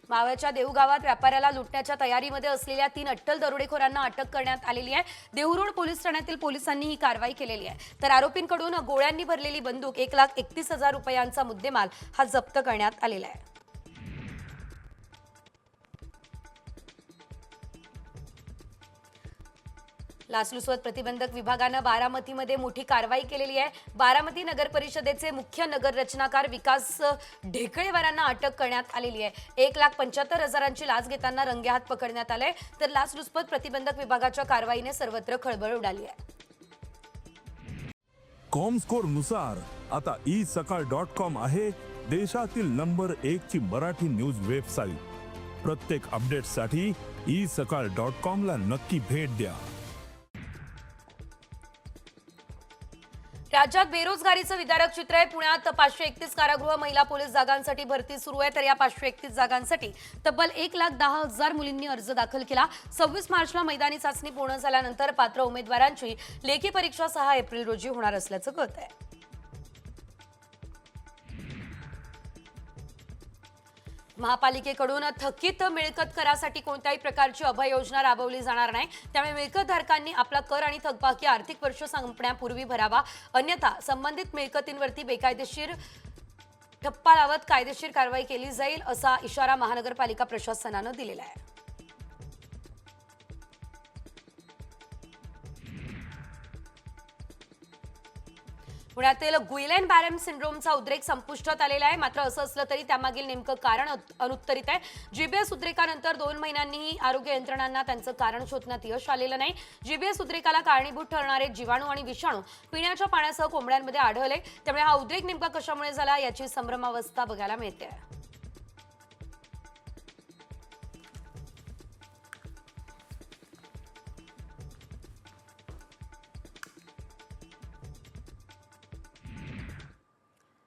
मावळच्या देहू गावात व्यापाऱ्याला लुटण्याच्या तयारीमध्ये असलेल्या 3 अट्टल दरोडेखोरांना अटक करण्यात आलेली आहे। देहू रोड पोलीस ठाण्यातील पोलिसांनी ही कारवाई केलेली आहे। तर आरोपींकडून गोळ्यांनी भरलेली बंदूक 1,31,000 रुपयांचा मुद्देमाल हा जप्त करण्यात आलेला आहे। लाचलुचपत प्रतिबंधक विभागाने बारामतीमध्ये मोठी कारवाई केलेली आहे। बारामती नगर परिषदेचे मुख्य नगर रचनाकार विकास ढेकळेवारांना अटक करण्यात आलेली आहे। 1,75,000ची लाच घेताना रंगेहात पकडण्यात आले। तर लाचलुचपत प्रतिबंधक विभागाच्या कारवाईने सर्वत्र खळबळ उडाली आहे। कॉमस्कोर नुसार आता isakal.com आहे देशातील नंबर 1 ची मराठी न्यूज वेबसाईट। प्रत्येक अपडेटसाठी isakal.com ला नक्की भेट द्या। राज्यात बेरोजगारीचं विदारक चित्र आहे। पुण्यात 531 कारागृह महिला पोलीस जागांसाठी भरती सुरू आहे। तर या 531 जागांसाठी तब्बल 1,10,000 मुलींनी अर्ज दाखल केला। 26 मार्चला मैदानी चाचणी पूर्ण झाल्यानंतर पात्र उमेदवारांची लेखी परीक्षा 6 एप्रिल रोजी होणार असल्याचं कळतंय। महापालिकेकडून थकीत मिळकत करासाठी कोणत्याही प्रकारची अभय योजना राबवली जाणार नाही। त्यामुळे मिळकतधारकांनी आपला कर आणि थकबाकी आर्थिक वर्ष संपण्यापूर्वी भरावा, अन्यथा संबंधित मिळकतींवरती बेकायदेशीर ठप्पा लावत कायदेशीर कारवाई केली जाईल असा इशारा महानगरपालिका प्रशासनाने दिलेला आहे। पुण्यातील गुइलेन बॅरम सिंड्रोमचा उद्रेक संपुष्टात आलेला आहे। मात्र असं असलं तरी त्यामागील नेमकं कारण अनुत्तरित आहे। जीबीएस उद्रेकानंतर 2 महिन्यांनीही आरोग्य यंत्रणांना त्यांचं कारण शोधण्यात यश आलेलं नाही। जीबीएस उद्रेकाला कारणीभूत ठरणारे जीवाणू आणि विषाणू पिण्याच्या पाण्यासह कोंबड्यांमध्ये आढळले। त्यामुळे हा उद्रेक नेमका कशामुळे झाला याची संभ्रमावस्था बघायला मिळते आहे।